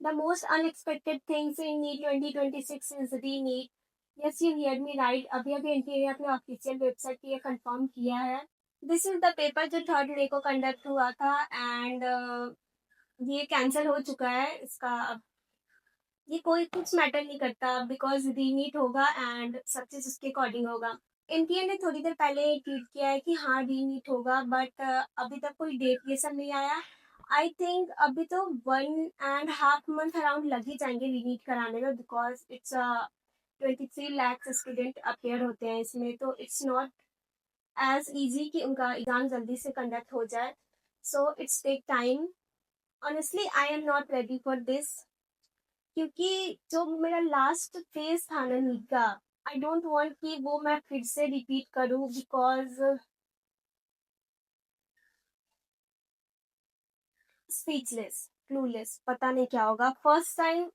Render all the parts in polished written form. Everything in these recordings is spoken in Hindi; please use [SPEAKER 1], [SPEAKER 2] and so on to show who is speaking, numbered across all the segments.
[SPEAKER 1] The most unexpected things in NEET 2026 is re-NEET. Yes, you heard me right. अभी अभी एनटीए ने अपने ऑफिशियल वेबसाइट पे ये कंफर्म किया है. दिस इज द पेपर जो 3rd डे को कंडक्ट हुआ था एंड ये कैंसिल हो चुका है. इसका ये कोई कुछ मैटर नहीं करता बिकॉज रीनीट होगा एंड सब चीज उसके अकॉर्डिंग होगा. एनटीए ने थोड़ी देर पहले ट्वीट किया है कि हाँ रीनीट होगा बट अभी तक कोई डेट ये सब नहीं आया. आई थिंक अभी तो 1.5 मंथ अराउंड लग ही जाएंगे रीनीट कराने में because it's 23 lakh student appear होते हैं इसमें, तो इट्स नॉट एज इजी कि उनका एग्जाम जल्दी से कंडक्ट हो जाए. So it's take time. Honestly I am not ready for this क्योंकि जो मेरा लास्ट फेज था ना नीट का, आई डोंट वांट कि वो मैं फिर से रिपीट करूं बिकॉज स्पीचलेस, क्लूलेस, पता नहीं क्या होगा. फर्स्ट टाइम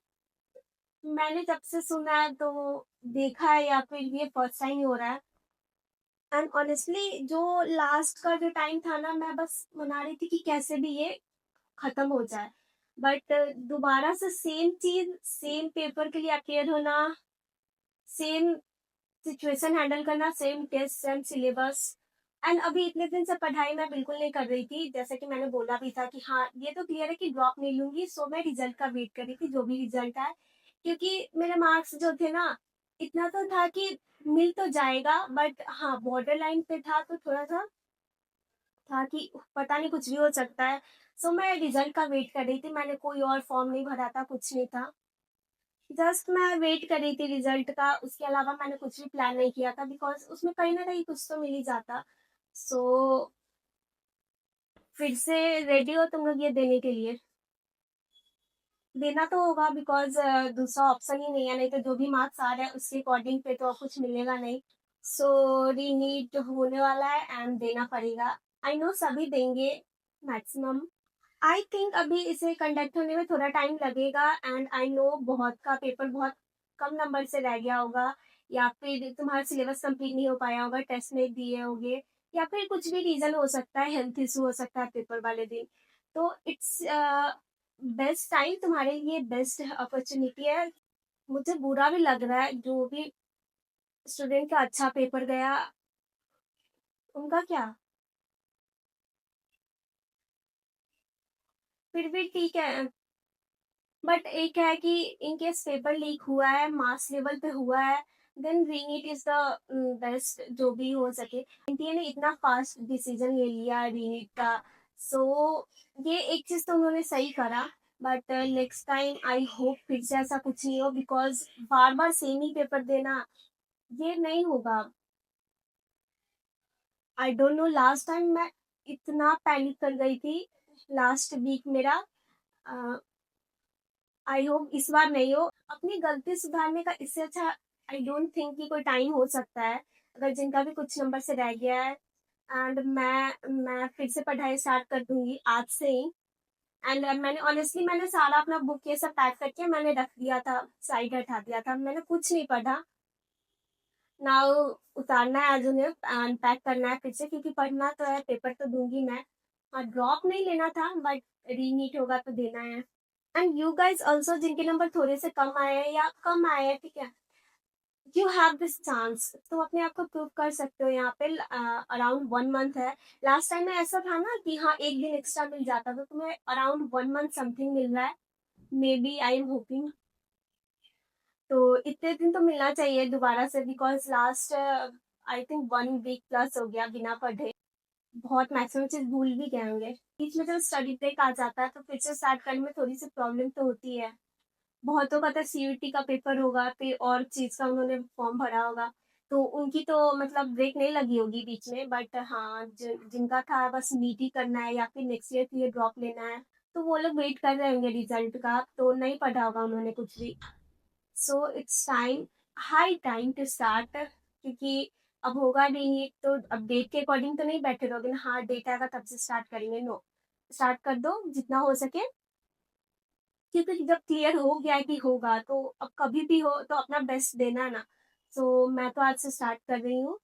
[SPEAKER 1] मैंने जब से सुना है तो देखा है या फिर ये फर्स्ट टाइम ही हो रहा है. एंड ऑनेस्टली जो लास्ट का जो टाइम था ना, मैं बस मना रही थी कि कैसे भी ये खत्म हो जाए. बट दोबारा से सेम चीज, सेम पेपर के लिए अपेयर होना, सेम सिचुएशन हैंडल करना, same test, same syllabus. And अभी इतने दिन से पढ़ाई मैं बिल्कुल नहीं कर रही थी, जैसे कि मैंने बोला भी था कि हाँ ये तो क्लियर है कि ड्रॉप नहीं लूंगी. सो मैं रिजल्ट का वेट कर रही थी, जो भी रिजल्ट आए, क्योंकि मेरे मार्क्स जो थे ना, इतना तो था कि मिल तो जाएगा बट हाँ बॉर्डर लाइन पे था, तो थोड़ा सा था कि पता नहीं कुछ भी हो सकता है. सो मैं रिजल्ट का वेट कर रही थी. मैंने कोई और फॉर्म नहीं भरा था, कुछ नहीं था. जस्ट मैं वेट कर रही थी रिजल्ट का. उसके अलावा मैंने कुछ भी प्लान नहीं किया था बिकॉज उसमें कहीं ना कहीं कुछ तो मिल ही जाता. सो फिर से रेडी हो तुम लोग ये देने के लिए? देना तो होगा बिकॉज दूसरा ऑप्शन ही नहीं है. नहीं तो जो भी मार्क्स आ रहे हैं उसके अकॉर्डिंग पे तो कुछ मिलेगा नहीं. सो रीनीट होने वाला है एंड देना पड़ेगा. आई नो सभी देंगे मैक्सिमम. आई थिंक अभी इसे कंडक्ट होने में थोड़ा टाइम लगेगा एंड आई नो बहुत का पेपर बहुत कम नंबर से रह गया होगा, या फिर तुम्हारा सिलेबस कंप्लीट नहीं हो पाया होगा, टेस्ट नहीं दिए होंगे, या फिर कुछ भी रीजन हो सकता है, हेल्थ इशू हो सकता है पेपर वाले दिन. तो इट्स बेस्ट टाइम तुम्हारे लिए, बेस्ट अपॉर्चुनिटी है. मुझे बुरा भी लग रहा है जो भी स्टूडेंट का अच्छा पेपर गया, उनका क्या. फिर भी ठीक है. बट एक है कि इनकेस पेपर लीक हुआ है, मास लेवल पे हुआ है, then re NEET is the best जो भी हो सके. एनटीए ने इतना फास्ट डिसीजन ले लिया रीनीट का. सो ये एक चीज तो उन्होंने सही करा. But next time I hope फिर से ऐसा कुछ नहीं हो because bar bar same he paper देना ये नहीं होगा. I don't know, last time मैं इतना पैनिक कर गई थी. लास्ट वीक मेरा, आई होप इस बार नहीं हो. अपनी गलती सुधारने का इससे अच्छा आई डोंट थिंक कि कोई टाइम हो सकता है अगर जिनका भी कुछ नंबर से रह गया है. एंड मैं फिर से पढ़ाई स्टार्ट कर दूंगी आज से ही. एंड मैंने ऑनेस्टली मैंने सारा अपना बुक ये सब पैक करके मैंने रख दिया था, साइड हटा दिया था. मैंने कुछ नहीं पढ़ा. नाउ उतारना है आज उन्हें एंड पैक करना है फिर से, क्योंकि पढ़ना तो है, पेपर तो दूंगी मैं. हाँ ड्रॉप नहीं लेना था बट रीनीट होगा तो देना है. एंड यू गाइज ऑल्सो जिनके नंबर थोड़े से कम आए हैं या कम आए हैं, ठीक है, यू हैव दिस चांस. तुम अपने आप को प्रूव कर सकते हो. यहाँ पे अराउंड 1 मंथ है. लास्ट टाइम में ऐसा था ना कि हाँ एक दिन एक्स्ट्रा मिल जाता, तो तुम्हें अराउंड 1 मंथ समथिंग मिल रहा है. Maybe I am hoping. तो इतने दिन तो मिलना चाहिए दोबारा से because last I think 1 week plus हो गया बिना पढ़े. बहुत मैक्सिमम चीज भूल भी गए होंगे. बीच में जब स्टडी ब्रेक आ जाता है तो फिर से स्टार्ट करने में थोड़ी सी प्रॉब्लम तो होती है. बहुतों का तो सीयूटी का पेपर होगा, फिर और चीज का उन्होंने फॉर्म भरा होगा, तो उनकी तो मतलब ब्रेक नहीं लगी होगी बीच में. बट हाँ जिनका था बस नीट ही करना है या फिर नेक्स्ट ईयर के लिए ड्रॉप लेना है, तो वो लोग वेट कर रहे होंगे रिजल्ट का, तो नहीं पढ़ा होगा उन्होंने कुछ भी. So it's time, high time to start. क्योंकि अब होगा नहीं तो अब डेट के अकॉर्डिंग तो नहीं बैठे रहोगे ना, हाँ डेट आएगा तब से स्टार्ट करेंगे. नो, स्टार्ट कर दो जितना हो सके. क्योंकि जब क्लियर हो गया है कि होगा तो अब कभी भी हो तो अपना बेस्ट देना है ना. सो मैं तो आज से स्टार्ट कर रही हूँ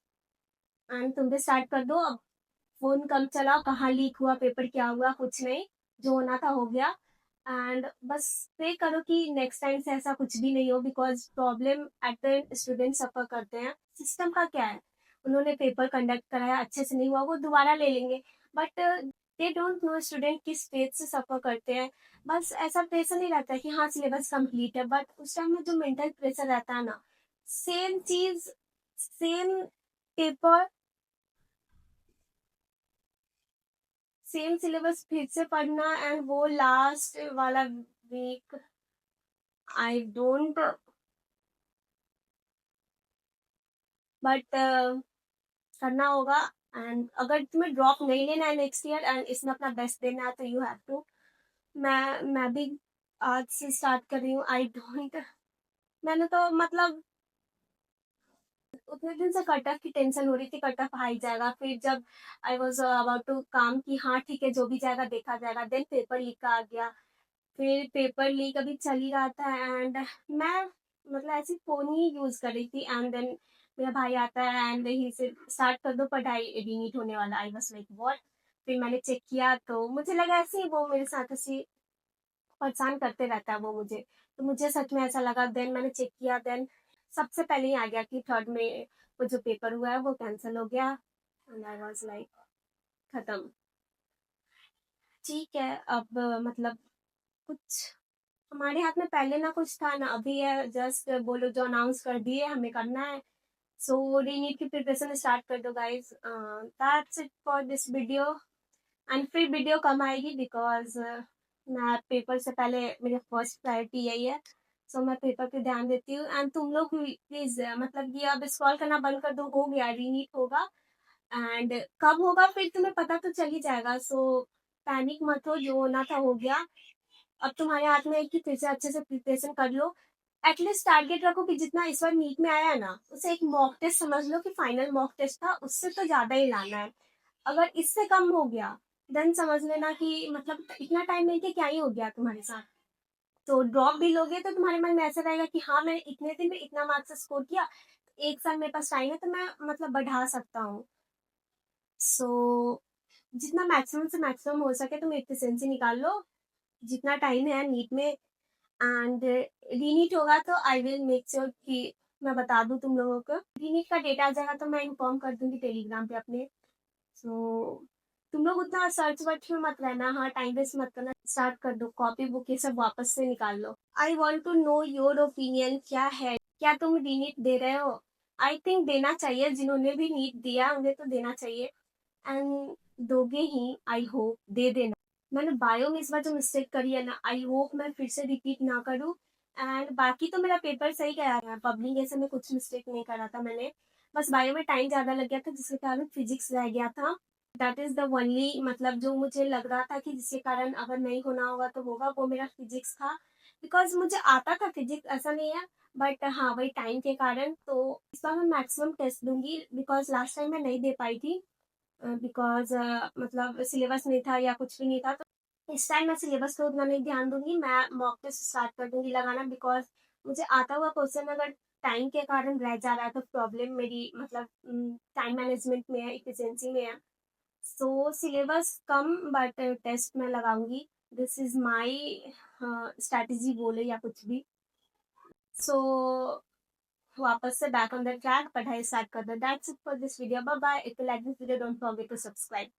[SPEAKER 1] एंड तुम भी स्टार्ट कर दो. अब फोन कम चलाओ, कहाँ लीक हुआ पेपर, क्या हुआ, कुछ नहीं, जो होना था हो गया. एंड बस प्रे करो कि नेक्स्ट टाइम से ऐसा कुछ भी नहीं हो, because problem at the end student suffer करते हैं। सिस्टम का क्या है, उन्होंने पेपर कंडक्ट कराया, अच्छे से नहीं हुआ, वो दोबारा ले लेंगे, but they don't know student किस स्टेज से सफर करते हैं। बस ऐसा प्रेशर नहीं रहता है कि हाँ सिलेबस कंप्लीट है, बट उस टाइम में जो मेंटल प्रेशर रहता है ना, सेम चीज, सेम पेपर, सेम सिलेबस फिर से पढ़ना, एंड वो लास्ट वाला वीक, आई डोंट, बट करना होगा। एंड अगर तुम्हें ड्रॉप नहीं लेना है नेक्स्ट ईयर एंड इसमें अपना बेस्ट देना है तो यू हैव टू। मैं भी आज से स्टार्ट कर रही हूँ। आई डोंट, मैंने तो मतलब उतने दिन से कट ऑफ की टेंशन हो रही थी, कट ऑफ आ ही जाएगा, फिर जब आई वॉज अबाउट टू काम की हाँ ठीक है जो भी जाएगा देखा जाएगा, देन पेपर लीक का आ गया। फिर पेपर लीक अभी चल ही रहा था, एंड मैं मतलब ऐसी फोन ही यूज कर रही थी, एंड देन मेरा भाई आता है एंड ही से स्टार्ट कर दो पढ़ाई, रीनीट होने वाला। I was like what. फिर मैंने चेक किया तो मुझे लगा ऐसे ही वो मेरे साथ ऐसी परेशान करते रहता है वो मुझे, तो मुझे सच में ऐसा लगा। देन मैंने चेक किया, देन सबसे पहले ही आ गया कि थर्ड में वो जो पेपर हुआ है वो कैंसिल हो गया, एंड आई वाज लाइक खत्म। ठीक है, अब मतलब कुछ हमारे हाथ में पहले ना कुछ था ना अभी है, जस्ट बोलो जो अनाउंस कर दिए हमें करना है, सो रीनीट की प्रिपरेशन स्टार्ट कर दो guys. That's it for this video, and फिर वीडियो कम आएगी बिकॉज मैं पेपर से पहले मेरी फर्स्ट प्रायोरिटी यही है, सो मैं पेपर पे ध्यान देती हूँ। एंड तुम लोग प्लीज मतलब ये अब स्क्रॉल करना बंद कर दो, हो गया रीनीट होगा, एंड कब होगा फिर तुम्हें पता तो चल ही जाएगा, सो पैनिक मत हो, जो होना था हो गया। अब तुम्हारे हाथ में है कि फिर से अच्छे से प्रिपरेशन कर लो। एटलीस्ट टारगेट रखो कि जितना इस बार नीट में आया है ना उसे एक मॉक टेस्ट समझ लो कि फाइनल मॉक टेस्ट था, उससे तो ज्यादा ही लाना है। अगर इससे कम हो गया देन समझ लेना कि मतलब इतना टाइम लेके क्या ही हो गया तुम्हारे साथ। तो ड्रॉप भी लोगे तो तुम्हारे मन में ऐसा रहेगा कि हाँ मैंने इतने दिन में इतना मार्क्स स्कोर किया, एक साल मेरे पास टाइम है तो मैं मतलब बढ़ा सकता हूँ। सो जितना मैक्सिमम से मैक्सिमम हो सके तुम एफिशिएंसी निकाल लो, जितना टाइम है नीट में। एंड रीनीट होगा तो आई विल मेक श्योर कि मैं बता दूं तुम लोगों को, रीनीट का डेटा आ जाएगा तो मैं इन्फॉर्म कर दूंगी टेलीग्राम पे अपने। सो तुम लोग उतना सर्च वर्च में मत रहना, हाँ टाइम वेस्ट मत करना, स्टार्ट कर दो, कॉपी बुक ये सब वापस से निकाल लो। I want to know your opinion क्या है, क्या तुम रीनीट दे रहे हो? आई थिंक देना चाहिए, जिन्होंने भी नीट दिया उन्हें तो देना चाहिए, एंड दोगे ही, आई होप दे देना। मैंने बायो में इस बार जो मिस्टेक करी है ना, आई होप मैं फिर से रिपीट ना करूँ। एंड बाकी तो मेरा पेपर सही गया है, पब्लिक ऐसे में कुछ मिस्टेक नहीं करा था मैंने, बस बायो में टाइम ज़्यादा लग गया था जिसके कारण फिजिक्स रह गया था। दैट इज़ द ओनली मतलब जो मुझे लग रहा था कि जिसके कारण अगर नहीं होना होगा तो होगा, वो मेरा फिजिक्स था। बिकॉज मुझे आता था फिजिक्स, ऐसा नहीं है, बट हाँ वही टाइम के कारण। तो इस बार मैं मैक्सिमम टेस्ट दूंगी, बिकॉज लास्ट टाइम मैं नहीं दे पाई थी, बिकॉज मतलब सिलेबस नहीं था या कुछ भी नहीं था, तो इस टाइम मैं सिलेबस पे उतना नहीं ध्यान दूंगी, मैं मॉक टेस्ट स्टार्ट कर दूंगी लगाना, बिकॉज मुझे आता हुआ क्वेश्चन अगर टाइम के कारण रह जा रहा है तो प्रॉब्लम मेरी मतलब टाइम मैनेजमेंट में है, इफिशिएंसी में है। सो सिलेबस कम बट टेस्ट में लगाऊंगी, दिस इज माई स्ट्रैटेजी बोले या कुछ भी। सो वापस से बैक ऑन द ट्रैक, पढ़ाई स्टार्ट कर दो। That's it for this video, bye bye. If you like this video don't forget to subscribe.